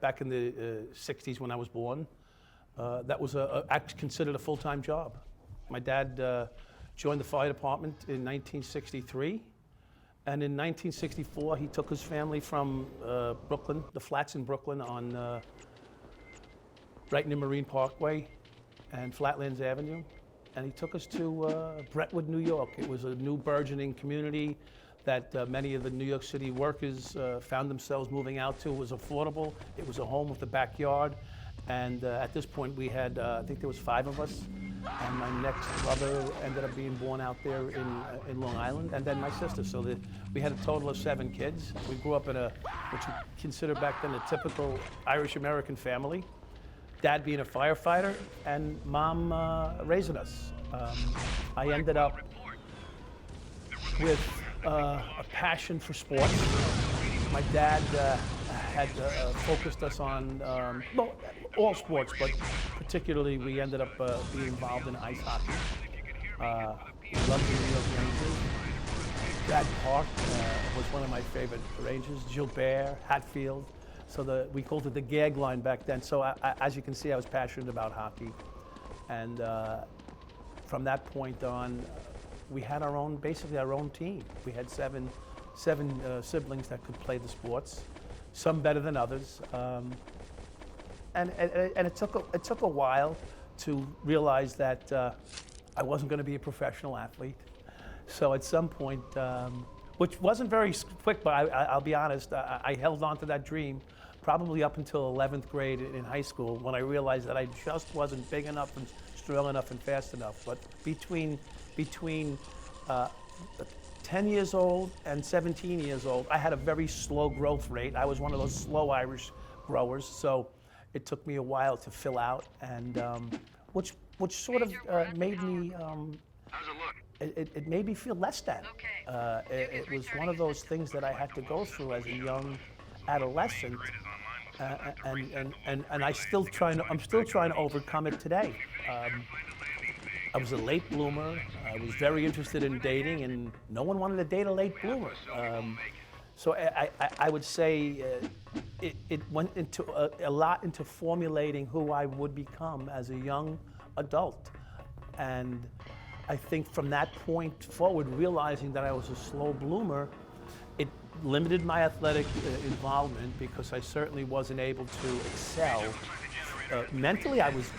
back in the 60s when I was born. That was considered a full-time job. My dad joined the fire department in 1963, and in 1964 he took his family from Brooklyn, the flats in Brooklyn on right near Marine Parkway and Flatlands Avenue, and he took us to Brentwood, New York. It was a new burgeoning community that many of the New York City workers found themselves moving out to. It was affordable. It was a home with a backyard. And at this point we had, I think there was 5 of us. And my next brother ended up being born out there in Long Island, and then my sister. So we had a total of 7 kids. We grew up in what you consider back then a typical Irish-American family. Dad being a firefighter and Mom raising us. I ended up with a passion for sports. My dad had focused us on well, all sports, but particularly we ended up being involved in ice hockey. We loved the New York Rangers. Brad Park was one of my favorite Rangers. Gilbert, Hatfield. So we called it the gag line back then. So as you can see, I was passionate about hockey. And from that point on, we had basically our own team. We had seven siblings that could play the sports, some better than others. And it took a while to realize that I wasn't going to be a professional athlete. So at some point, which wasn't very quick, but I'll be honest, I held on to that dream probably up until 11th grade in high school, when I realized that I just wasn't big enough and strong enough and fast enough. But between 10 years old and 17 years old, I had a very slow growth rate. I was one of those slow Irish growers, so it took me a while to fill out, and which sort of made me, it made me feel less than. It was one of those things that I had to go through as a young adolescent, and I'm still trying to overcome it today. I was a late bloomer. I was very interested in dating, and no one wanted to date a late bloomer. So I would say it went into a lot into formulating who I would become as a young adult. And I think from that point forward, realizing that I was a slow bloomer, it limited my athletic involvement, because I certainly wasn't able to excel. Mentally, I was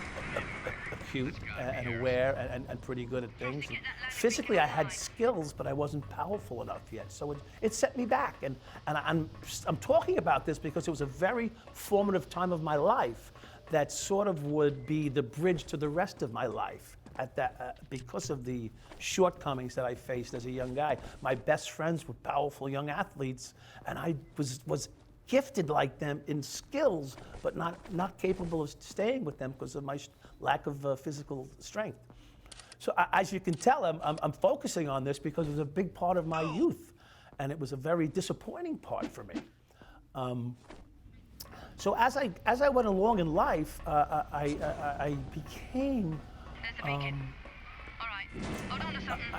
acute and aware and pretty good at things. And physically, I had skills, but I wasn't powerful enough yet. So it set me back. And I'm talking about this because it was a very formative time of my life that sort of would be the bridge to the rest of my life. Because of the shortcomings that I faced as a young guy. My best friends were powerful young athletes, and I was gifted like them in skills, but not capable of staying with them because of my lack of physical strength. So as you can tell, I'm focusing on this because it was a big part of my youth, and it was a very disappointing part for me. So as I went along in life, I became. I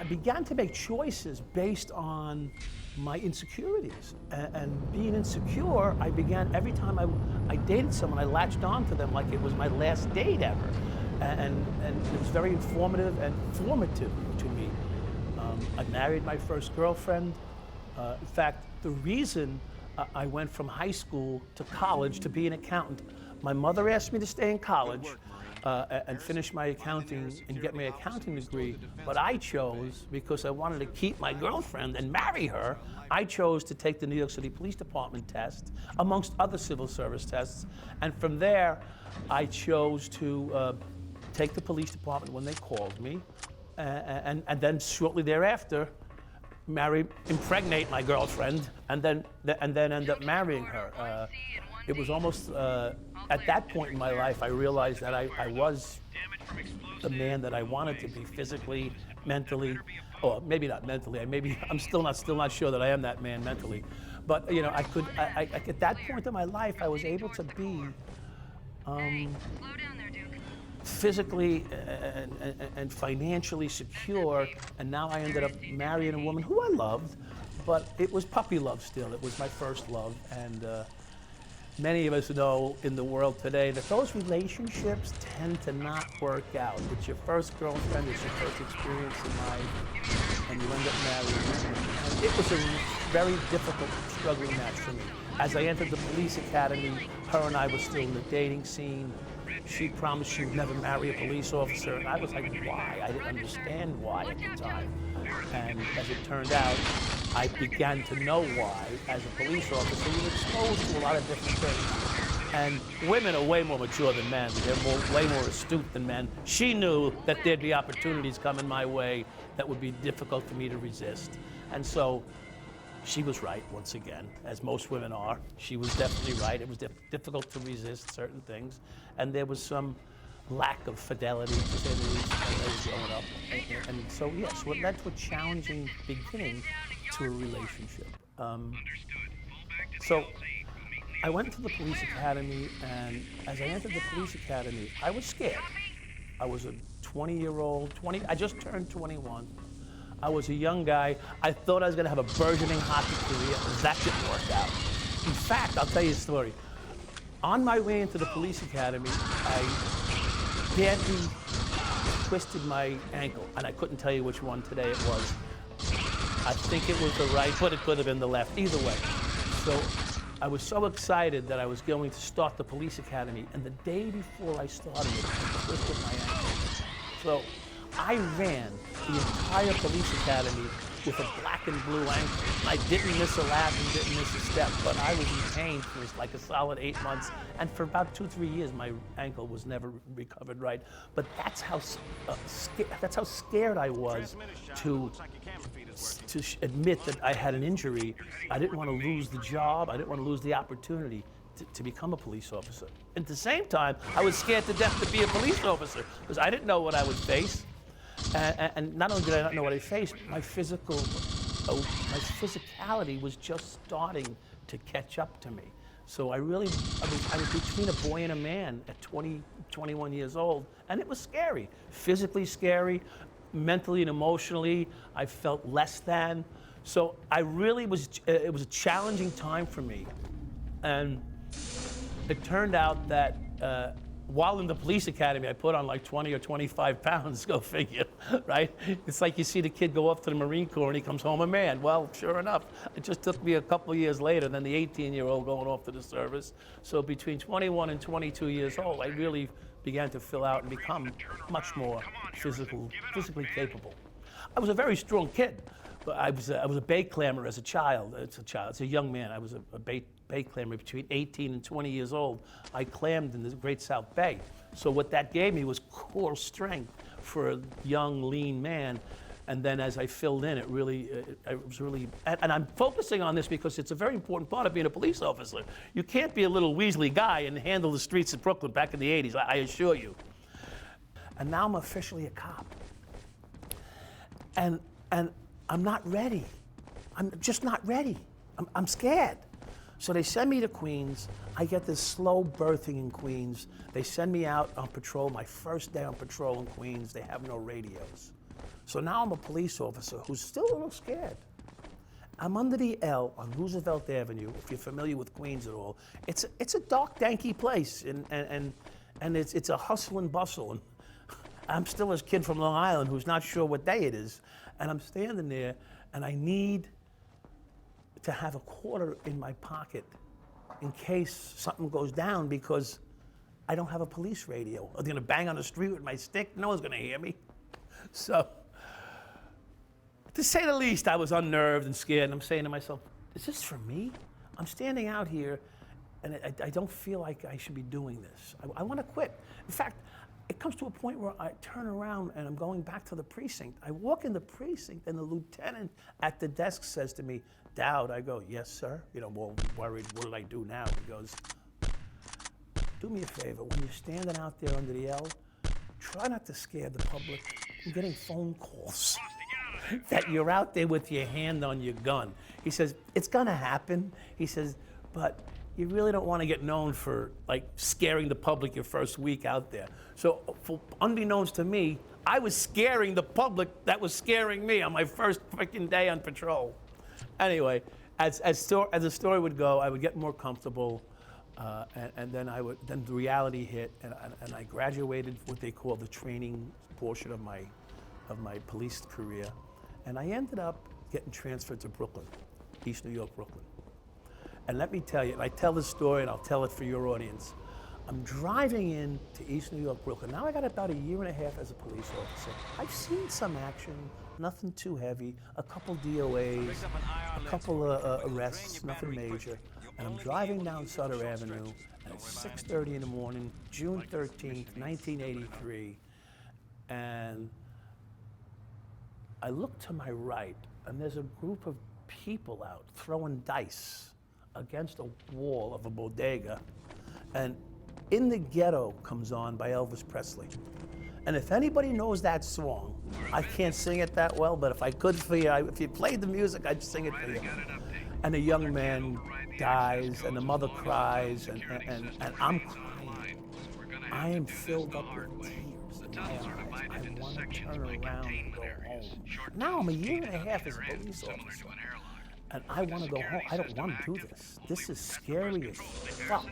began to make choices based on my insecurities, and being insecure, I began, every time I dated someone, I latched on to them like it was my last date ever, and it was very informative and formative to me. I married my first girlfriend. In fact, the reason I went from high school to college to be an accountant, my mother asked me to stay in college and finish my accounting and get my accounting degree, but I chose, because I wanted to keep my girlfriend and marry her, I chose to take the New York City Police Department test, amongst other civil service tests, and from there, I chose to take the police department when they called me, and then shortly thereafter, impregnate my girlfriend, and then end up marrying her. It was almost, at that point in my life, I realized that I was the man that I wanted to be physically, mentally, or maybe not mentally. I'm still not sure that I am that man mentally. But you know, at that point in my life, I was able to be physically and financially secure, and now I ended up marrying a woman who I loved, but it was puppy love still. It was my first love, and many of us know in the world today that those relationships tend to not work out. It's your first girlfriend, it's your first experience in life, and you end up marrying. And it was a very difficult, struggling match for me. As I entered the police academy, her and I were still in the dating scene. She promised she would never marry a police officer, and I was like, why? I didn't understand why at the time. And as it turned out, I began to know why. As a police officer, you're exposed to a lot of different things. And women are way more mature than men. They're way more astute than men. She knew that there'd be opportunities coming my way that would be difficult for me to resist. And so she was right, once again, as most women are. She was definitely right. It was difficult to resist certain things. And there was some lack of fidelity, to say the least, as I was growing up. And so, yes, what led to a challenging beginning to a relationship. So I went to the police academy, and as I entered the police academy, I was scared. I was a 20-year-old, I just turned 21. I was a young guy. I thought I was going to have a burgeoning hockey career. That didn't work out. In fact, I'll tell you a story. On my way into the police academy, I badly twisted my ankle, and I couldn't tell you which one today it was. I think it was the right, but it could have been the left. Either way. So I was so excited that I was going to start the police academy, and the day before I started it, I twisted my ankle. So I ran the entire police academy with a black and blue ankle. I didn't miss a lap and didn't miss a step, but I was in pain for like a solid 8 months, and for about 2-3 years, my ankle was never recovered right. But that's how scared I was to admit that I had an injury. I didn't want to lose the job. I didn't want to lose the opportunity to become a police officer. At the same time, I was scared to death to be a police officer because I didn't know what I would face. And not only did I not know what I faced, my physicality was just starting to catch up to me. So I was between a boy and a man at 20, 21 years old, and it was scary. Physically scary, mentally and emotionally, I felt less than. So it was a challenging time for me. And it turned out that while in the police academy, I put on like 20 or 25 pounds, go figure, right? It's like you see the kid go off to the Marine Corps and he comes home a man. Well, sure enough, it just took me a couple of years later than the 18-year-old going off to the service. So between 21 and 22 years old, I really began to fill out and become much more physically capable. I was a very strong kid. But I was a bay clamber as a child. As a young man, I was a bay clamber between 18 and 20 years old. I clammed in the Great South Bay. So what that gave me was core strength for a young, lean man. And then as I filled in, it was really, and I'm focusing on this because it's a very important part of being a police officer. You can't be a little Weasley guy and handle the streets of Brooklyn back in the 80s, I assure you. And now I'm officially a cop. And I'm not ready. I'm just not ready. I'm scared. So they send me to Queens. I get this slow birthing in Queens. They send me out on patrol, my first day on patrol in Queens. They have no radios. So now I'm a police officer who's still a little scared. I'm under the L on Roosevelt Avenue, if you're familiar with Queens at all. It's a dark, danky place, and it's a hustle and bustle. And I'm still this kid from Long Island who's not sure what day it is. And I'm standing there, and I need to have a quarter in my pocket in case something goes down because I don't have a police radio. I'm gonna bang on the street with my stick. No one's gonna hear me. So, to say the least, I was unnerved and scared, and I'm saying to myself, is this for me? I'm standing out here, and I don't feel like I should be doing this. I wanna quit. In fact, it comes to a point where I turn around and I'm going back to the precinct. I walk in the precinct and the lieutenant at the desk says to me, Dowd. I go, yes, sir. Well, worried, what did I do now? He goes, do me a favor, when you're standing out there under the L, try not to scare the public. I'm getting phone calls that you're out there with your hand on your gun. He says, it's gonna happen. He says, but you really don't want to get known for like scaring the public your first week out there. So unbeknownst to me, I was scaring the public that was scaring me on my first freaking day on patrol. Anyway, as the story would go, I would get more comfortable. And then then the reality hit, and I graduated what they call the training portion of my police career, and I ended up getting transferred to Brooklyn, East New York, Brooklyn. And let me tell you, and I tell this story, and I'll tell it for your audience. I'm driving into East New York, Brooklyn. Now I got about a year and a half as a police officer. I've seen some action, nothing too heavy, a couple DOAs, a couple of arrests, nothing major. And I'm driving down Sutter Avenue, and it's 6:30 in the morning, June 13th, 1983, and I look to my right, and there's a group of people out throwing dice against a wall of a bodega, and In the Ghetto comes on by Elvis Presley. And if anybody knows that song, I can't sing it that well, but if I could for you, if you played the music, I'd sing it for you. And a young man dies, and the mother cries, and I'm crying. I am filled up with tears in my eyes. I want to turn around and go home. Now I'm a year and a half as a police officer, and I want to go home. I don't want to do this. This is scary as fuck.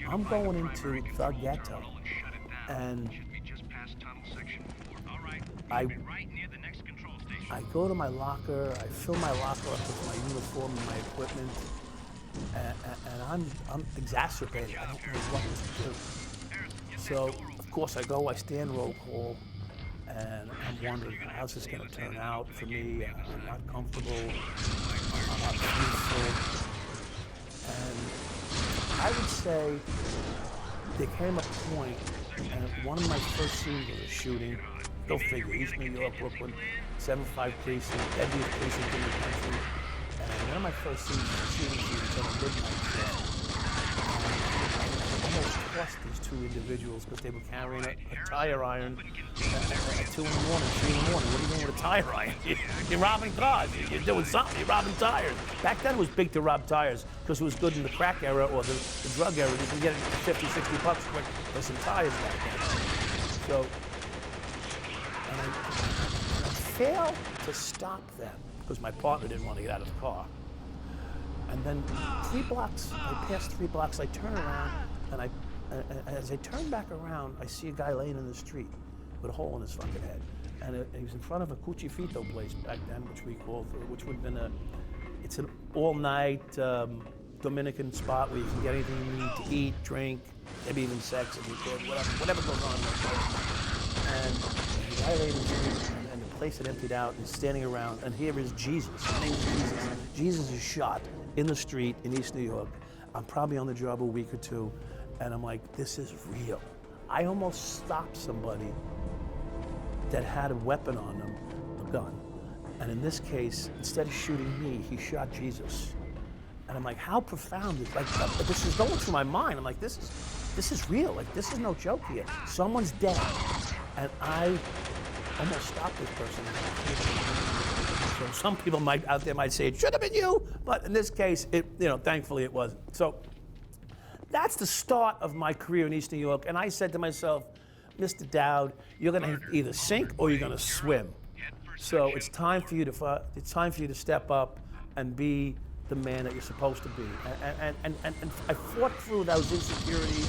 I'm going into the ghetto, and I go to my locker, I fill my locker up with my uniform and my equipment, and I'm exacerbated. I don't know what to do. So, of course, I go, I stand roll call, and I'm wondering, how's this going to turn out for me? I'm not comfortable, I'm not peaceful. And I would say there came a point, and one of my first scenes was a shooting. Go figure, East New York, Brooklyn, 7-5 precinct, deadliest precinct in the country. And one of my first scenes was a shooting scene until midnight. I almost crushed these two individuals because they were carrying a tire iron at 2 in the morning, 3 in the morning. What are you doing with a tire iron? You're robbing cars. You're doing something. You're robbing tires. Back then it was big to rob tires because it was good in the crack era or the drug era. You can get it for 50, 60 bucks for some tires back then. So, and I failed to stop them because my partner didn't want to get out of the car. And then 3 blocks, I passed 3 blocks, I turn around, and as I turn back around, I see a guy laying in the street with a hole in his fucking head. And he was in front of a Cuchifito place back then, which would have been it's an all-night Dominican spot where you can get anything you need to eat, drink, maybe even sex if you could, whatever goes on in that place. And the guy laying in the street, and the place had emptied out, and standing around, and here is Jesus. His name is Jesus. Jesus is shot in the street in East New York. I'm probably on the job a week or two, and I'm like, this is real. I almost stopped somebody that had a weapon on them, a gun. And in this case, instead of shooting me, he shot Jesus. And I'm like, how profound is, like, this is going through my mind. I'm like, this is real. Like, this is no joke here. Someone's dead. And I almost stopped this person. So some people out there might say it should have been you, but in this case, thankfully it wasn't. So that's the start of my career in East New York. And I said to myself, Mr. Dowd, you're going to either sink or you're going to swim. So it's time for you to step up and be the man that you're supposed to be. And I fought through those insecurities,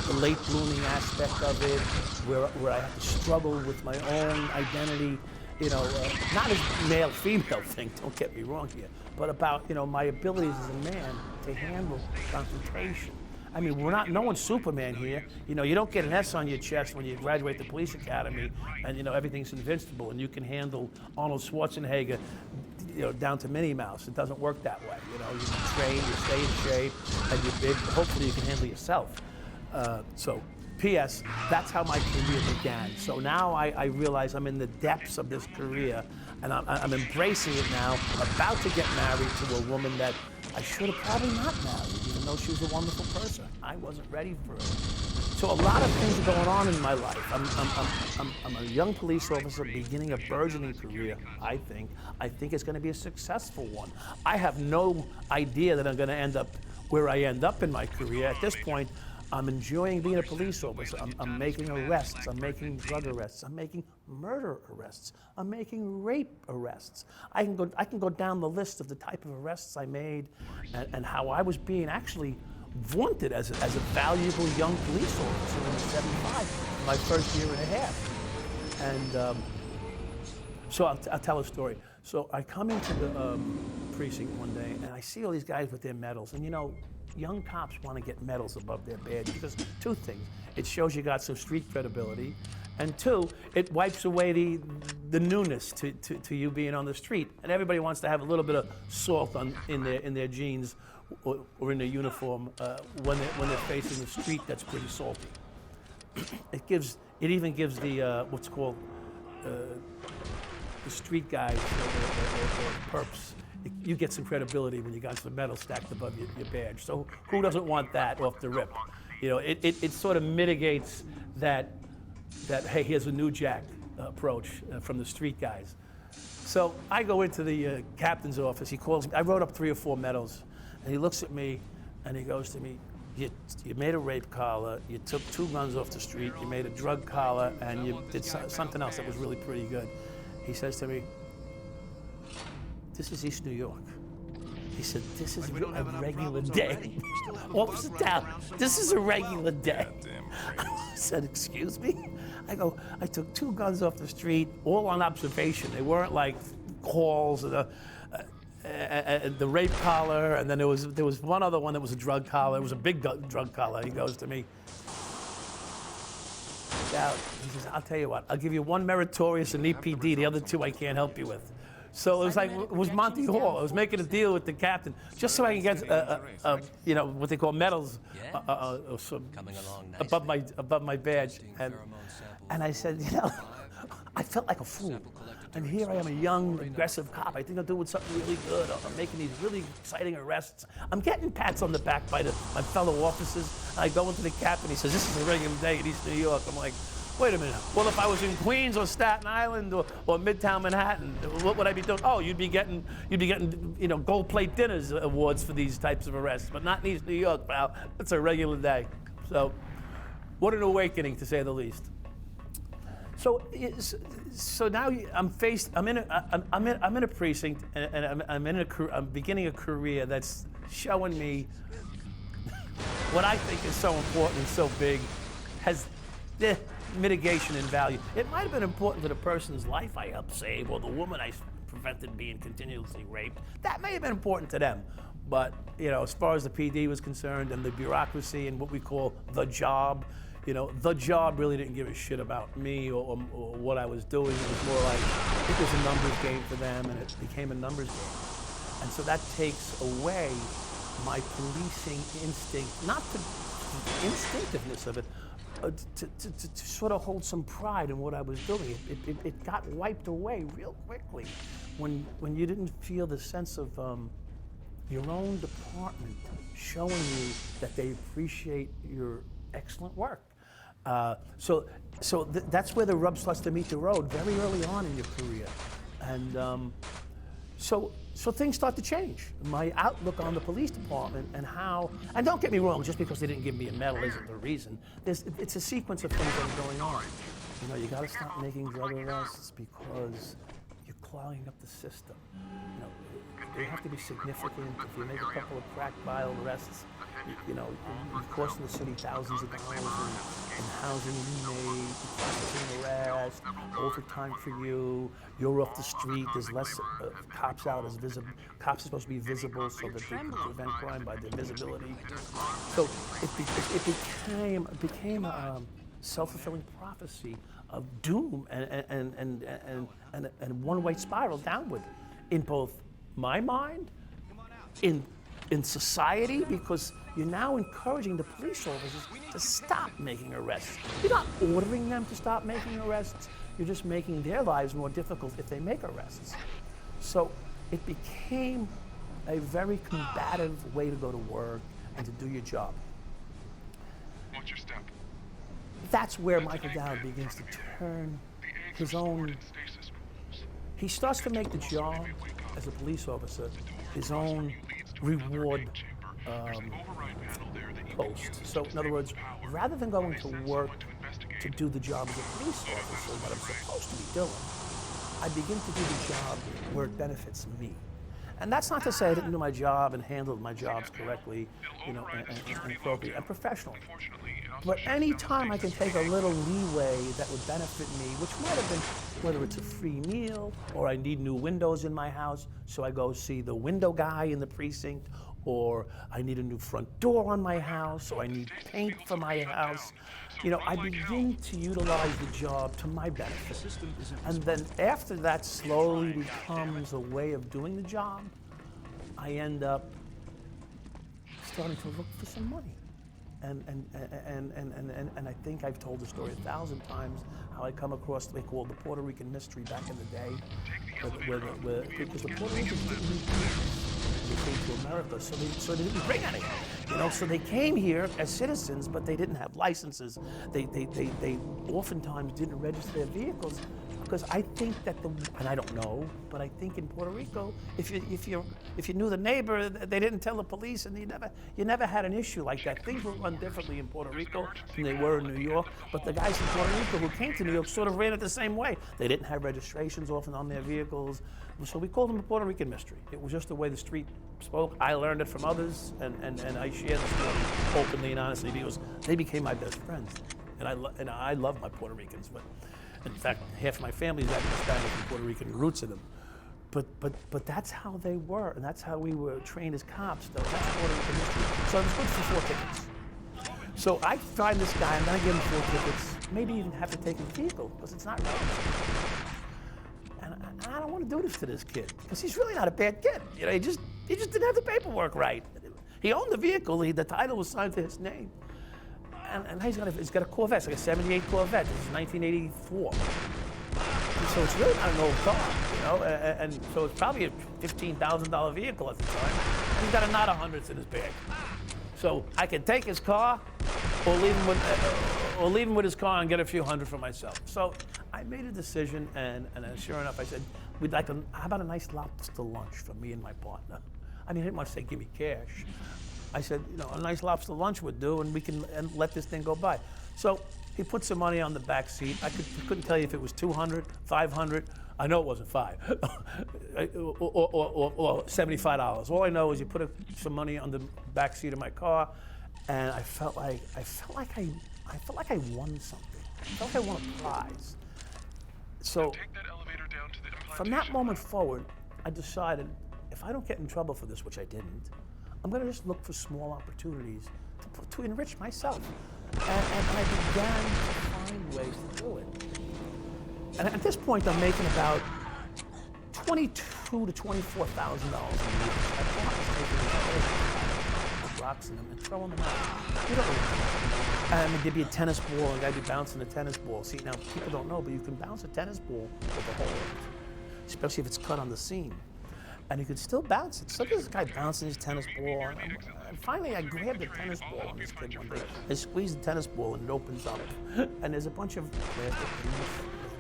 the late blooming aspect of it, where I had to struggle with my own identity. Not as male-female thing, don't get me wrong here, but about, my abilities as a man to handle confrontation. I mean, no one's Superman here. You don't get an S on your chest when you graduate the police academy and, everything's invincible and you can handle Arnold Schwarzenegger, down to Minnie Mouse. It doesn't work that way. You train, you stay in shape, and you're big. Hopefully you can handle yourself. So, P.S., that's how my career began. So now I realize I'm in the depths of this career, and I'm embracing it now. I'm about to get married to a woman that I should have probably not married, even though she was a wonderful person. I wasn't ready for it. So a lot of things are going on in my life. I'm a young police officer beginning a burgeoning career, I think. I think it's going to be a successful one. I have no idea that I'm going to end up where I end up in my career. At this point, I'm enjoying being a police officer. I'm making arrests. I'm making drug arrests. I'm making murder arrests. I'm making rape arrests. I can go down the list of the type of arrests I made and how I was being actually vaunted as a valuable young police officer in the 75, my first year and a half. And so I'll tell a story. So I come into the precinct one day and I see all these guys with their medals. And you know, young cops want to get medals above their badge because two things. It shows you got some street credibility, and two, it wipes away the newness to you being on the street. And everybody wants to have a little bit of salt in their jeans or in their uniform when they're facing the street that's pretty salty. It even gives the what's called the street guys or perps. You get some credibility when you got some medals stacked above your badge. So who doesn't want that off the rip? You know, it sort of mitigates that hey, here's a new jack approach from the street guys. So I go into the captain's office. He calls me. I wrote up 3 or 4 medals, and he looks at me and he goes to me, you made a rape collar, you took 2 guns off the street, you made a drug collar, and you did something else that was really pretty good. He says to me, this is East New York. He said, this is a regular day. Officer down, this is a regular day. I said, excuse me? I go, I took 2 guns off the street, all on observation. They weren't like calls, the rape collar, and then there was one other one that was a drug collar. It was a big drug collar. He goes to me, now, he says, I'll tell you what, I'll give you 1 meritorious and EPD, the other 2 I can't help you with. So it was like, it was Monty Hall. I was making a deal with the captain just so I can get, you know, what they call medals above my badge. And I said, you know, I felt like a fool. And here I am, a young, aggressive cop. I think I'm doing something really good. I'm making these really exciting arrests. I'm getting pats on the back by my fellow officers. I go into the captain. He says, this is a regular day in East New York. I'm like, wait a minute. Well, if I was in Queens or Staten Island or Midtown Manhattan, what would I be doing? Oh, you'd be getting, you know, gold plate dinners awards for these types of arrests, but not in East New York, pal. It's a regular day. So, what an awakening, to say the least. So now I'm in a precinct, and I'm beginning a career that's showing me what I think is so important and so big, has the mitigation in value. It might have been important to the person's life I helped save, or the woman I prevented being continuously raped. That may have been important to them. But, you know, as far as the PD was concerned and the bureaucracy and what we call the job, you know, the job really didn't give a shit about me or what I was doing. It was more like, it was a numbers game for them, and it became a numbers game. And so that takes away my policing instinct, not the instinctiveness of it, to sort of hold some pride in what I was doing. It got wiped away real quickly when you didn't feel the sense of your own department showing you that they appreciate your excellent work. So that's where the rub starts to meet the road, very early on in your career. And so things start to change. My outlook on the police department and don't get me wrong, just because they didn't give me a medal isn't the reason. It's a sequence of things that are going on. You know, you gotta stop making drug arrests because you're clogging up the system. You know, they have to be significant. If you make a couple of crack vial arrests, you know, you're costing the city thousands of dollars in housing remade, processing arrest, overtime for you. You're off the street. There's less cops out as visible. Cops are supposed to be visible so that they can prevent crime by their visibility. So it became a self-fulfilling prophecy of doom and one-way spiral downward in both my mind, in society, because you're now encouraging the police officers to stop making arrests. You're not ordering them to stop making arrests. You're just making their lives more difficult if they make arrests. So it became a very combative way to go to work and to do your job. What's your step? That's where Michael Dowd begins to turn his own. He starts to make the job as a police officer his own reward post. So in other words, rather than going to work to do the job as a police officer that I'm supposed to be doing, I begin to do the job where it benefits me. And that's not to say I didn't do my job and handled my jobs correctly, you know, and appropriately and professionally. But any time I can take a little leeway that would benefit me, which might have been whether it's a free meal or I need new windows in my house, so I go see the window guy in the precinct, or I need a new front door on my house, or I need paint for my house. You know, I begin to utilize the job to my benefit. And then after that slowly becomes a way of doing the job, I end up starting to look for some money. And I think I've told the story 1,000 times how I come across what they called the Puerto Rican mystery back in the day, because the Puerto Ricans didn't need visas when they came to America, so they didn't bring any. You know, so they came here as citizens, but they didn't have licenses. They oftentimes didn't register their vehicles. Because I think that and I don't know, but I think in Puerto Rico, if you knew the neighbor, they didn't tell the police, and you never had an issue like that. Things were run differently in Puerto Rico than they were in New York. But the guys in Puerto Rico who came to New York sort of ran it the same way. They didn't have registrations often on their vehicles, so we called them a Puerto Rican mystery. It was just the way the street spoke. I learned it from others, and I shared the story openly and honestly because they became my best friends, and I love my Puerto Ricans, but. In fact, half of my family's got Hispanic and Puerto Rican roots in them. But that's how they were, and that's how we were trained as cops, though. That's Puerto Rican history. So I was looking for 4 tickets. So I find this guy, and then I give him 4 tickets, maybe even have to take his vehicle, because it's not right. And I don't want to do this to this kid, because he's really not a bad kid. You know, he just didn't have the paperwork right. He owned the vehicle, the title was signed to his name. And he's got a Corvette, it's like a '78 Corvette. This is 1984. So it's really not an old car, you know. And so it's probably a $15,000 vehicle at the time. And he's got a knot of hundreds in his bag. So I can take his car, or leave him with his car and get a few hundred for myself. So I made a decision, and sure enough, I said, how about a nice lobster lunch for me and my partner? I mean, I didn't want to say, give me cash. I said, you know, a nice lobster lunch would do, and we can let this thing go by. So he put some money on the back seat. I couldn't tell you if it was 200, 500. I know it wasn't 5, or $75. All I know is he put some money on the back seat of my car, and I felt like I won something. I felt like I won a prize. So from that moment forward, I decided if I don't get in trouble for this, which I didn't, I'm going to just look for small opportunities to enrich myself. And I began to find ways to do it. And at this point, I'm making about $22,000 to $24,000 a year. I thought I was taking rocks in them and throwing them out. You don't know. And there'd be a tennis ball, and I'd be bouncing a tennis ball. See, now people don't know, but you can bounce a tennis ball with a hole, especially if it's cut on the seam. And you could still bounce it. So this guy bouncing his tennis ball. And finally, I grabbed the tennis ball on this kid one day. I squeezed the tennis ball, and it opens up. And there's a bunch of plastic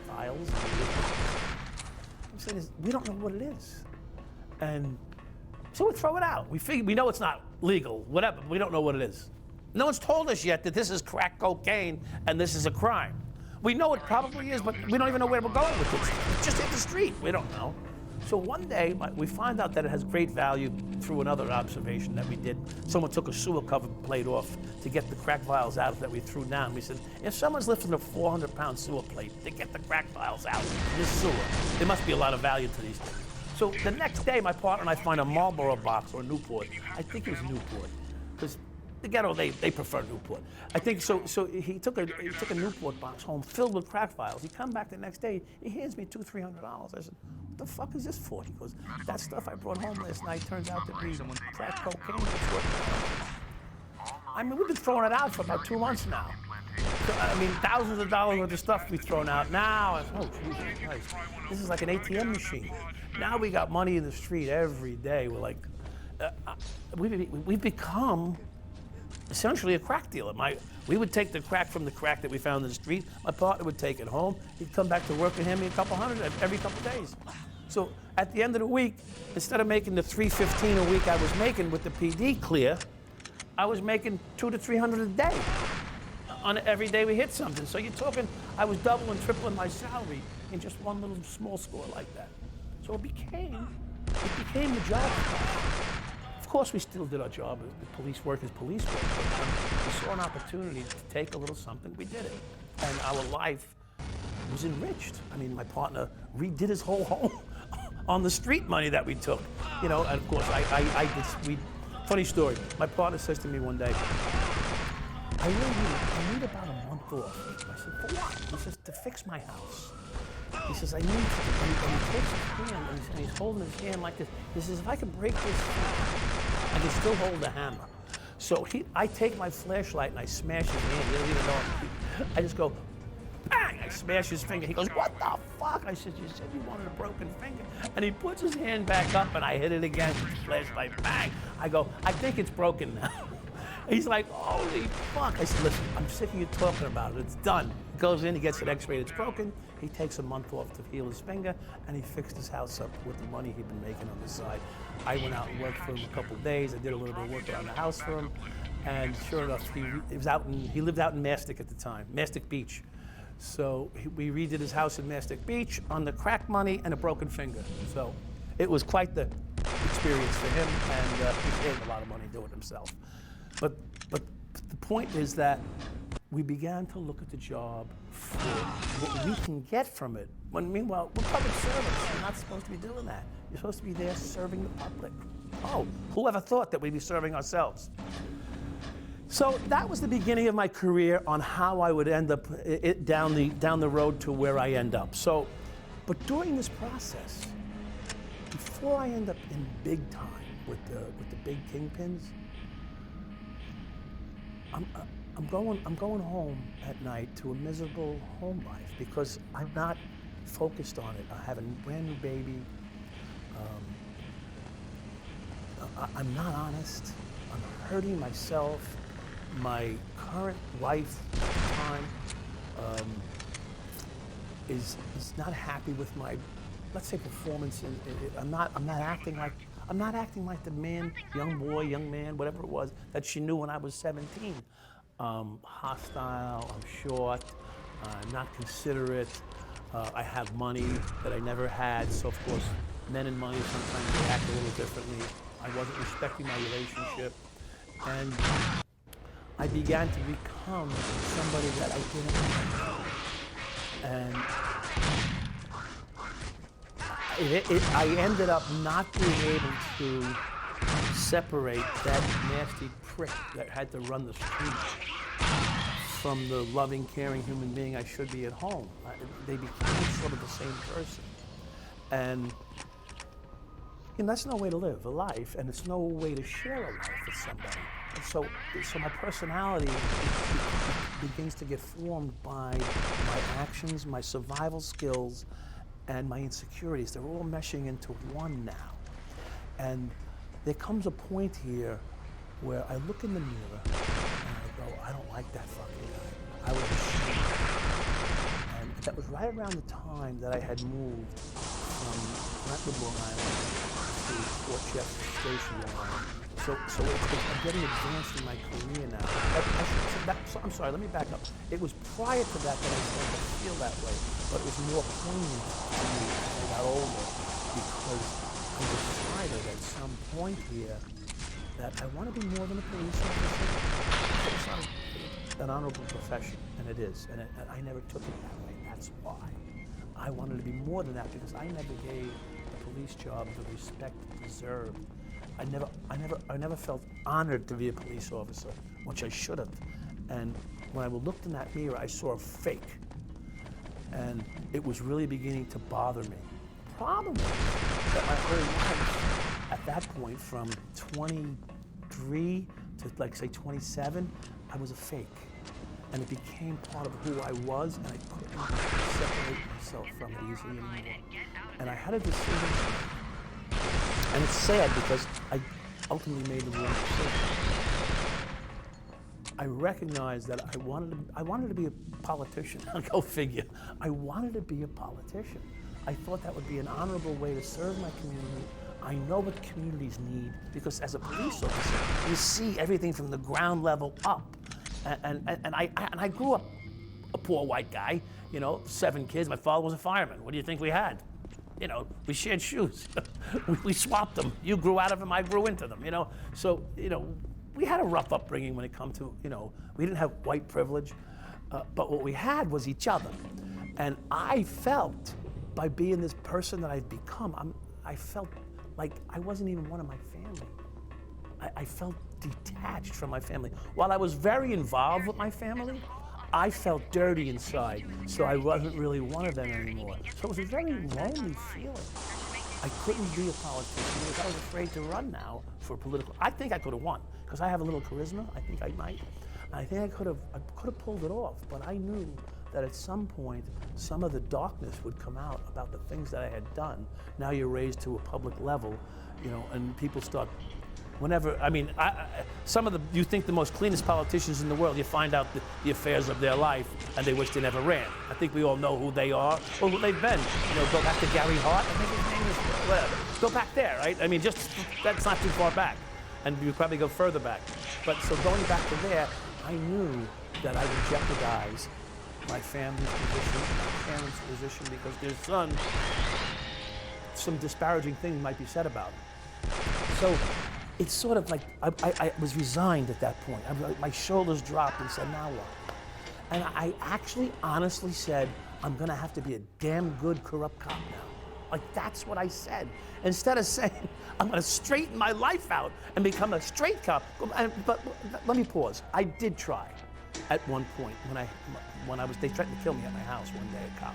files. I'm saying, we don't know what it is. And so we throw it out. We know it's not legal, whatever, but we don't know what it is. No one's told us yet that this is crack cocaine and this is a crime. We know it probably is, but we don't even know where we're going with it. It's just hit the street. We don't know. So one day, we find out that it has great value through another observation that we did. Someone took a sewer cover plate off to get the crack vials out that we threw down. We said, if someone's lifting a 400-pound sewer plate to get the crack vials out of this sewer, there must be a lot of value to these things. So the next day, my partner and I find a Marlboro box or a Newport. I think it was Newport, because the ghetto, they prefer Newport. I think so. So he took a Newport box home filled with crack vials. He come back the next day. He hands me $200-300. I said, "What the fuck is this for?" He goes, "That stuff I brought home last night turns out to be crack cocaine." I mean, we've been throwing it out for about 2 months now. So, I mean, thousands of dollars worth of stuff we've thrown out. Now, oh Jesus Christ, this is like an ATM machine. Now we got money in the street every day. We're like, we've become essentially a crack dealer. We would take the crack from the crack that we found in the street. My partner would take it home. He'd come back to work and hand me a couple hundred every couple of days. So at the end of the week, instead of making the $315 a week I was making with the PD clear, I was making $200 to $300 a day. On every day we hit something. So you're talking, I was doubling, tripling my salary in just one little small score like that. So it became it became the job. Of course, we still did our job. Police work is police work. But when we saw an opportunity to take a little something, we did it. And our life was enriched. I mean, my partner redid his whole home on the street money that we took. You know, and of course, funny story. My partner says to me one day, I need about a month off. I said, for what? He says, to fix my house. He says, I need to. And he takes his hand and he's holding his hand like this. He says, if I can break this hand, I can still hold the hammer. So I take my flashlight and I smash his hand. He doesn't even know. I just go, bang! I smash his finger. He goes, what the fuck? I said, you said you wanted a broken finger. And he puts his hand back up and I hit it again with the flashlight, bang! I go, I think it's broken now. He's like, holy fuck. I said, listen, I'm sick of you talking about it. It's done. He goes in, he gets an x-ray, it's broken. He takes a month off to heal his finger, and he fixed his house up with the money he'd been making on the side. I went out and worked for him a couple of days. I did a little bit of work around the house for him. And sure enough, he lived out in Mastic at the time, Mastic Beach. So we redid his house in Mastic Beach on the crack money and a broken finger. So it was quite the experience for him, and he saved a lot of money doing it himself. But the point is that we began to look at the job for what we can get from it. When meanwhile, we're public servants. You're not supposed to be doing that. You're supposed to be there serving the public. Oh, whoever thought that we'd be serving ourselves? So that was the beginning of my career on how I would end up down the road to where I end up. So, but during this process, before I end up in big time with the big kingpins, I'm going home at night to a miserable home life because I'm not focused on it. I have a brand new baby. I'm not honest. I'm hurting myself. My current wife at the time is not happy with my, let's say, performance. I'm not acting like the man, young man, whatever it was that she knew when I was 17. Hostile. I'm short. I'm not considerate. I have money that I never had. So of course, men and money sometimes react a little differently. I wasn't respecting my relationship, and I began to become somebody that I didn't like. And I ended up not being able to separate that nasty prick that had to run the street from the loving, caring human being I should be at home. They became sort of the same person. And that's no way to live a life, and it's no way to share a life with somebody. So my personality begins to get formed by my actions, my survival skills, and my insecurities. They're all meshing into one now. And there comes a point here where I look in the mirror and I go, I don't like that fucking guy. I was ashamed. And that was right around the time that I had moved from Brentwood, Long Island to Fort Chester Station, Long Island. So I'm getting advanced in my career now. I'm sorry, let me back up. It was prior to that I started to feel that way, but it was more poignant to me as I got older because I decided at some point here that I want to be more than a police officer. It's not an honorable profession, and it is, and I never took it that way. That's why. I wanted to be more than that because I never gave the police job the respect it deserved. I never felt honored to be a police officer, which I should have. And when I looked in that mirror, I saw a fake. And it was really beginning to bother me. The problem is that my whole life, at that point, from 23 to, like, say, 27, I was a fake. And it became part of who I was, and I couldn't separate myself from it easily anymore. And I had a decision. And it's sad because I ultimately made the wrong decision. I recognized that I wanted to be a politician. Go figure. I wanted to be a politician. I thought that would be an honorable way to serve my community. I know what communities need because as a police officer, you see everything from the ground level up. And I grew up a poor white guy, 7 kids. My father was a fireman. What do you think we had? You know, we shared shoes. we swapped them. You grew out of them, I grew into them, you know? So, you know, we had a rough upbringing when it come to, you know, we didn't have white privilege, but what we had was each other. And I felt, by being this person that I've become, I felt like I wasn't even one of my family. I felt detached from my family. While I was very involved with my family, I felt dirty inside, so I wasn't really one of them anymore. So it was a very lonely feeling. I couldn't be a politician because I was afraid to run now for political. I think I could have won because I have a little charisma. I think I might. I think I could have pulled it off, but I knew that at some point, some of the darkness would come out about the things that I had done. Now you're raised to a public level, you know, and people start. Whenever, I mean, you think the most cleanest politicians in the world, you find out the affairs of their life, and they wish they never ran. I think we all know who they are, or who they've been. You know, go back to Gary Hart, I think his name is, whatever. Go back there, right? I mean, that's not too far back. And you probably go further back. But so going back to there, I knew that I would jeopardize my family's position, my parents' position, because their son, some disparaging things might be said about him. So, it's sort of like I was resigned at that point. My shoulders dropped and said, now what? And I actually honestly said, I'm gonna have to be a damn good corrupt cop now. Like, that's what I said. Instead of saying, I'm gonna straighten my life out and become a straight cop. But let me pause. I did try at one point when they threatened to kill me at my house one day, a cop.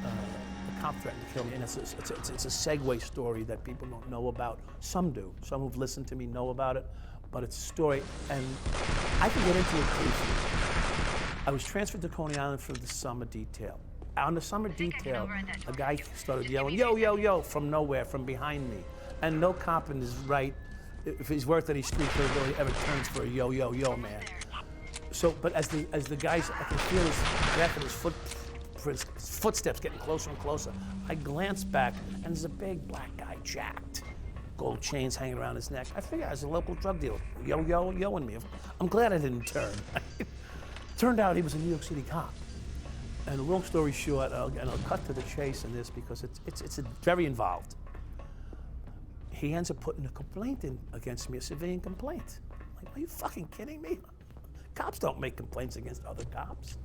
A cop threatened to kill me, and it's a segue story that people don't know about. Some do. Some who've listened to me know about it, but it's a story, and I can get into it briefly. I was transferred to Coney Island for the summer detail. On the summer detail, a guy started yelling, yo, yo, yo, from nowhere, from behind me. And no cop in his right, if he's worth any street credibility, ever turns for a yo, yo, yo, man. So, but as the guys, I can feel his breath and his footsteps getting closer and closer. I glance back, and there's a big black guy, jacked. Gold chains hanging around his neck. I figured I was a local drug dealer, yo-ing me. I'm glad I didn't turn. Turned out he was a New York City cop. And long story short, and I'll cut to the chase in this because it's very involved. He ends up putting a complaint in against me, a civilian complaint. I'm like, are you fucking kidding me? Cops don't make complaints against other cops.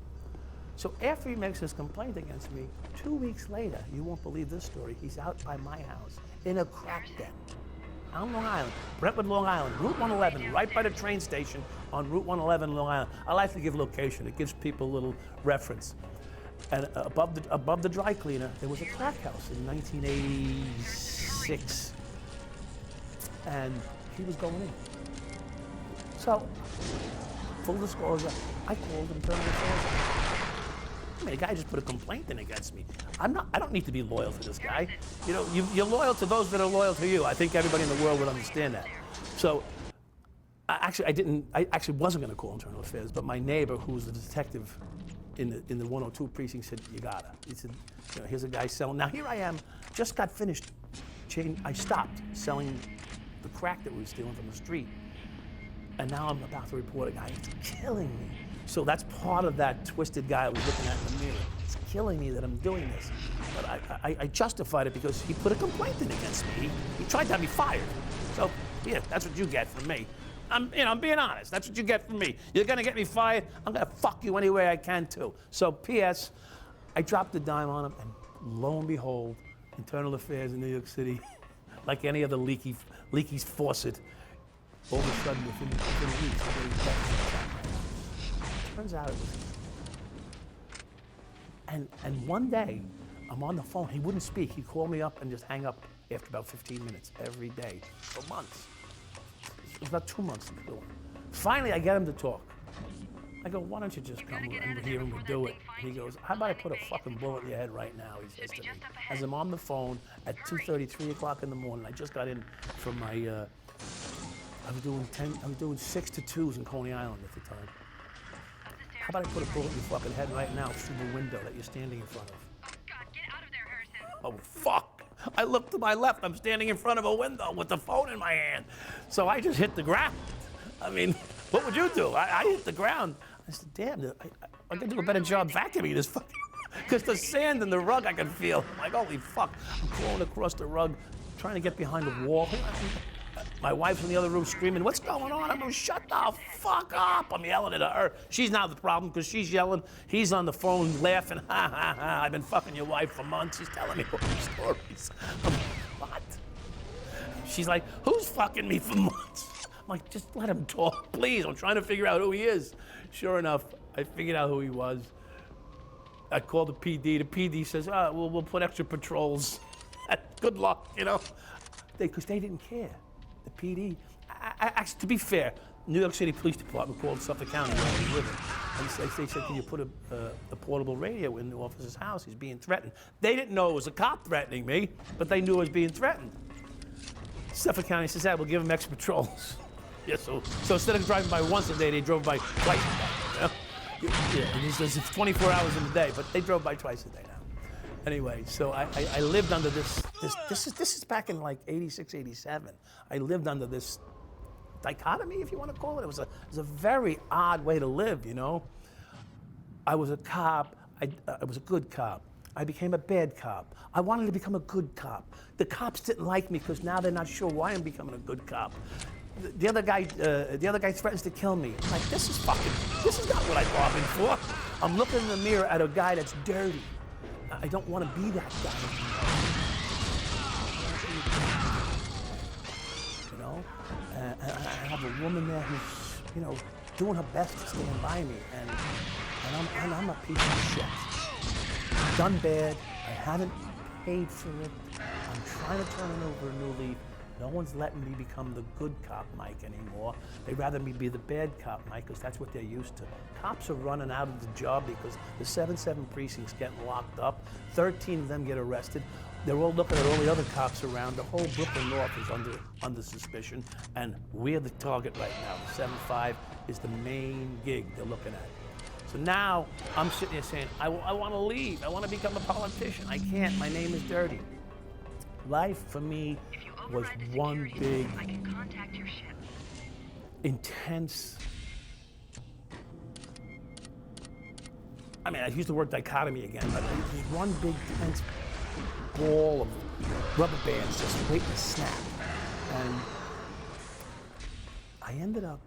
So after he makes his complaint against me, 2 weeks later, you won't believe this story, he's out by my house in a crack den on Long Island, Brentwood, Long Island, Route 111, right by the train station on Route 111, Long Island. I like to give location. It gives people a little reference. And above the dry cleaner, there was a crack house in 1986. And he was going in. So, full disclosure, I called him, turned the I mean, the guy just put a complaint in against me. I don't need to be loyal to this guy. You know, you're loyal to those that are loyal to you. I think everybody in the world would understand that. So, I actually wasn't going to call Internal Affairs, but my neighbor, who was the detective in the 102 precinct, said, you gotta. He said, you know, here's a guy selling. Now here I am, just got finished. I stopped selling the crack that we were stealing from the street. And now I'm about to report a guy. It's killing me. So that's part of that twisted guy I was looking at in the mirror. It's killing me that I'm doing this. But I justified it because he put a complaint in against me. He tried to have me fired. So, yeah, that's what you get from me. I'm being honest. That's what you get from me. You're gonna get me fired. I'm gonna fuck you any way I can too. So, P.S. I dropped a dime on him, and lo and behold, Internal Affairs in New York City, like any other leaky faucet, all of a sudden within weeks, I'm getting texts. Turns out it was him. And one day, I'm on the phone. He wouldn't speak. He'd call me up and just hang up after about 15 minutes every day for months. It was about 2 months into doing it. Finally, I get him to talk. I go, why don't you just come over here and we'll do it? And he goes, how about I put a fucking bullet in your head right now, he says to me. As I'm on the phone at 2:30, 3 o'clock in the morning, I just got in from my, I was doing 6 to 2s in Coney Island at the time. How about I put a bullet in your fucking head right now through the window that you're standing in front of? Oh, God, get out of there, Harrison. Oh, fuck. I look to my left. I'm standing in front of a window with the phone in my hand. So I just hit the ground. I mean, what would you do? I hit the ground. I said, damn, I could do a better job vacuuming this fucking... Because the sand in the rug I can feel. I'm like, holy fuck. I'm crawling across the rug, trying to get behind the wall. My wife's in the other room screaming, what's going on? I'm going, shut the fuck up. I'm yelling at her. She's not the problem because she's yelling. He's on the phone laughing. Ha, ha, ha. I've been fucking your wife for months. She's telling me all these stories. I'm like, what? She's like, who's fucking me for months? I'm like, just let him talk, please. I'm trying to figure out who he is. Sure enough, I figured out who he was. I called the PD. The PD says, we'll put extra patrols. Good luck, you know? Because they didn't care. The PD, actually, to be fair, New York City Police Department called Suffolk County where I was living. And they said, can you put a portable radio in the officer's house? He's being threatened. They didn't know it was a cop threatening me, but they knew I was being threatened. Suffolk County says, we'll give him extra patrols. Yeah, so instead of driving by once a day, they drove by twice a day. You know? Yeah, it's 24 hours in a day, but they drove by twice a day now. Anyway, so I lived under this is back in like 86, 87. I lived under this dichotomy, if you want to call it. It was a very odd way to live, you know? I was a cop, I was a good cop. I became a bad cop. I wanted to become a good cop. The cops didn't like me because now they're not sure why I'm becoming a good cop. The other guy threatens to kill me. I'm like, this is not what I bargained for. I'm looking in the mirror at a guy that's dirty. I don't want to be that guy anymore. You know? And I have a woman there who's, you know, doing her best to stand by me, and I'm a piece of shit. Done bad. I haven't paid for it. I'm trying to turn it over a new leaf. No one's letting me become the good cop Mike anymore. They'd rather me be the bad cop Mike because that's what they're used to. Cops are running out of the job because the 7-7 precinct's getting locked up. 13 of them get arrested. They're all looking at all the other cops around. The whole Brooklyn North is under suspicion, and we're the target right now. The 7-5 is the main gig they're looking at. So now I'm sitting here saying, I want to leave. I want to become a politician. I can't. My name is dirty. Life for me was one big, intense, I mean, I use the word dichotomy again, but it was one big, tense ball of rubber bands just waiting to snap. And I ended up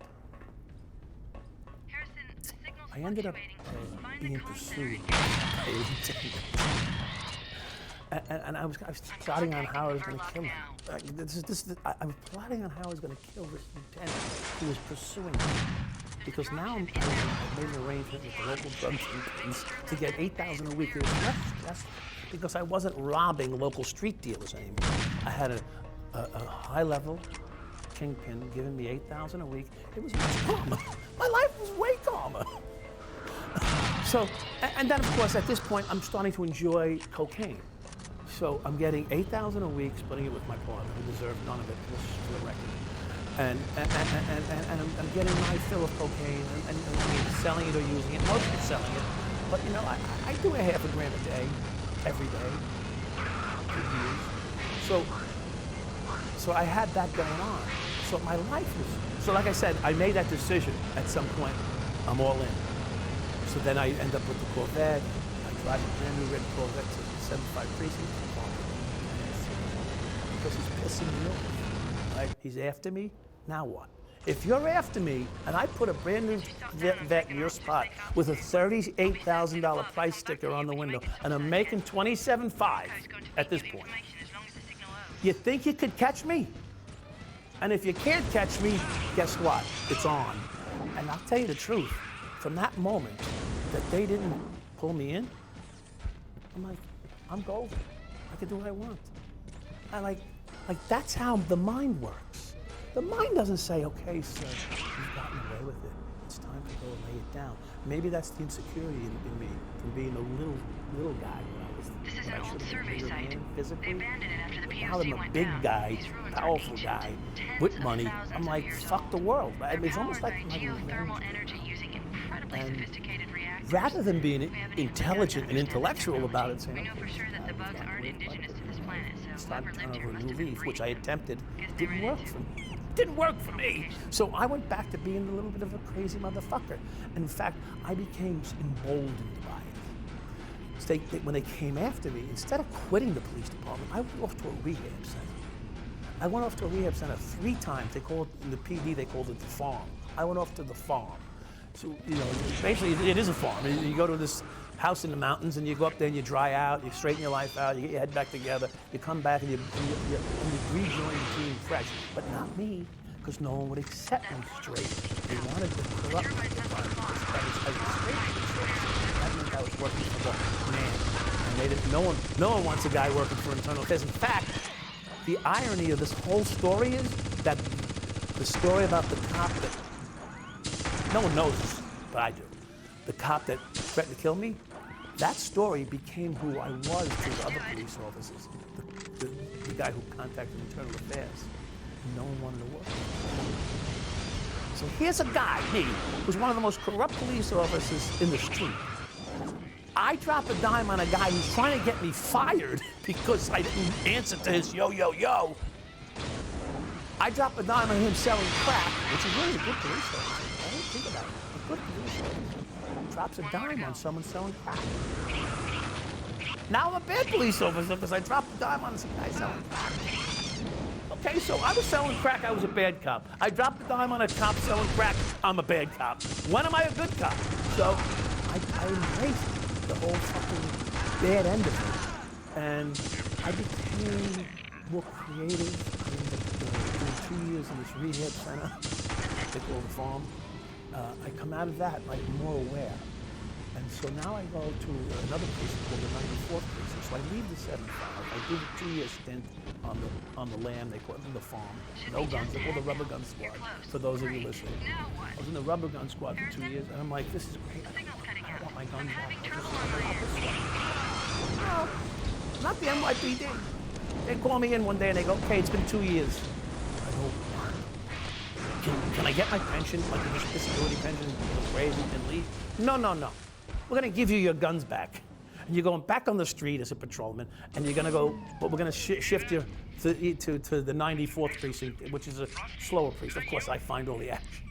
being pursued by a lieutenant. And I was plotting on how I was going to kill him. I was plotting on how I was going to kill this lieutenant who was pursuing me. Because now I made an arrangement with the local drug kingpins to get $8,000 a week. It was less because I wasn't robbing local street dealers anymore. I had a high-level kingpin giving me $8,000 a week. It was much calmer. My life was way calmer. So, and then of course at this point I'm starting to enjoy cocaine. So I'm getting $8,000 a week, splitting it with my partner, who deserved none of it, just for the record. And I'm getting my fill of cocaine and selling it or using it, mostly selling it. But you know, I do a half a gram a day, every day, for years. So I had that going on. So my life was, so like I said, I made that decision at some point, I'm all in. So then I end up with the Corvette. I drive a brand new red Corvette to the 75 precinct. Because he's pissing me off. Right? He's after me. Now what? If you're after me and I put a brand new vet in your spot with a $38,000 price sticker on the window and I'm making $27,500 at this point, you think you could catch me? And if you can't catch me, guess what? It's on. And I'll tell you the truth. From that moment that they didn't pull me in, I'm like, I'm golden. I can do what I want. I like that's how the mind works. The mind doesn't say, okay, sir, you've gotten away with it. It's time to go and lay it down. Maybe that's the insecurity in me from being a little guy when I was. This is an old survey site. Physically. They abandoned it after the POC Now I'm a went big down. guy, These ruins are powerful ancient, guy, tens with of money. thousands I'm of like, years fuck the old. world. They're It's almost powered like by I'm geothermal revenge. energy using incredibly And sophisticated reactors. Rather than being We haven't even intelligent begun and to understand intellectual this about it, technology. saying, We know for okay, sure that the bugs we've aren't got indigenous to this planet, so start whoever turn lived here over a must new have been leaf, which I breeding. attempted. Guess they Didn't ran work into for me. Didn't work for me. So I went back to being a little bit of a crazy motherfucker. And in fact, I became emboldened by it. when they came after me, instead of quitting the police department, I went off to a rehab center. I went off to a rehab center 3 times. They called it, in the PD, they called it the farm. I went off to the farm. So, you know, basically it is a farm. You go to this house in the mountains and you go up there and you dry out, you straighten your life out, you get your head back together, you come back and you rejoin the team fresh. But not me, because no one would accept me straight. They wanted to corrupt me. That meant I was working for the man. And they didn't, no one wants a guy working for internal affairs. In fact, the irony of this whole story is that the story about the cop that, no one knows this, but I do. The cop that threatened to kill me, that story became who I was to the other police officers. The guy who contacted Internal Affairs. No one wanted to work with me. So here's a guy, me, who's one of the most corrupt police officers in the street. I drop a dime on a guy who's trying to get me fired because I didn't answer to his yo, yo, yo. I drop a dime on him selling crack, which is really a good police officer. I didn't think about it. A good police officer drops a dime on someone selling crack. Now I'm a bad police officer because I dropped a dime on some guy selling crack. Okay, so I was selling crack, I was a bad cop. I dropped a dime on a cop selling crack, I'm a bad cop. When am I a good cop? So I embraced the whole fucking bad end of it. And I became more creative. I ended up doing 2 years in this rehab center, they call the farm. I come out of that like more aware. And so now I go to another precinct called the 94th precinct. So I leave the 75. I do the 2-year stint on the land, they call it the farm. No guns, they call the rubber gun squad, for those of you listening. I was in the rubber gun squad for 2 years, and I'm like, this is great. I want my guns back. No, not the NYPD. They call me in one day and they go, okay, it's been 2 years. I go, can I get my pension, like a disability pension, raise and leave? No. We're gonna give you your guns back. And you're going back on the street as a patrolman, and you're gonna go, but we're gonna shift you to the 94th precinct, which is a slower precinct. Of course, I find all the action.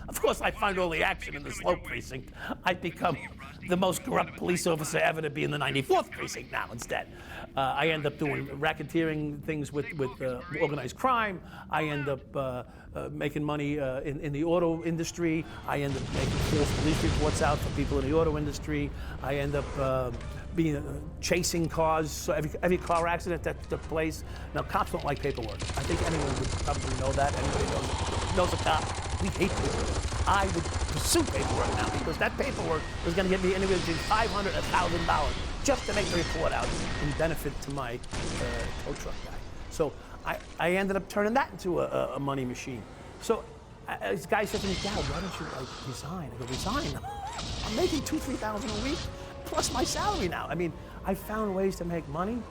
Of course, I find all the action in the slow precinct. I become the most corrupt police officer ever to be in the 94th precinct now instead. I end up doing racketeering things with organized crime. I end up making money in the auto industry. I end up making false police reports out for people in the auto industry. I end up chasing cars. So every car accident that took place. Now, cops don't like paperwork. I think anyone would probably know that. Anybody knows a cop. We hate paperwork. I would pursue paperwork now because that paperwork was going to get me anywhere between $500 and $1,000 just to make the report out and benefit to my tow truck guy. So I ended up turning that into a money machine. So this guy said to me, Dad, why don't you resign? I go, resign? I'm making $2,000 to $3,000 a week plus my salary now. I mean, I found ways to make money,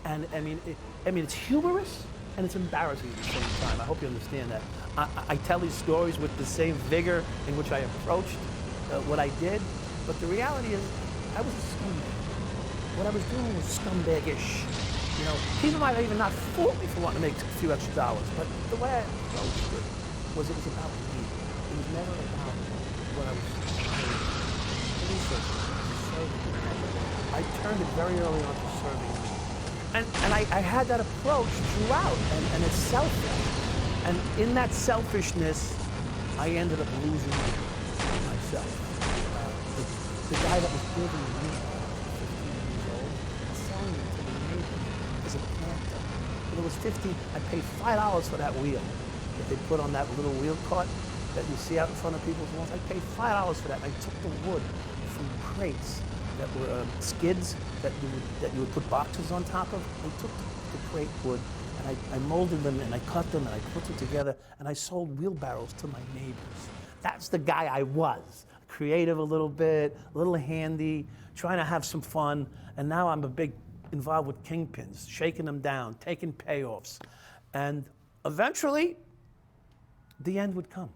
and I mean, it's humorous and it's embarrassing at the same time. I hope you understand that. I tell these stories with the same vigor in which I approached what I did, but the reality is, I was a scumbag. What I was doing was scumbag-ish. You know, people might even not fault me for wanting to make a few extra dollars, but the way I approached it was about me. It was never about what I was trying to research. I turned it very early on to serving me. And I had that approach throughout, and it's selfish. And in that selfishness, I ended up losing myself. The guy that was building me, 15 years old, selling it to the neighbor as a planter. When it was 15, I paid $5 for that wheel that they put on that little wheel cart that you see out in front of people's walls. I paid $5 for that, and I took the wood from crates that were skids that you would put boxes on top of. I took the crate wood and I molded them and I cut them and I put them together and I sold wheelbarrows to my neighbors. That's the guy I was. Creative a little bit, a little handy, trying to have some fun, and now I'm a big involved with kingpins, shaking them down, taking payoffs. And eventually, the end would come.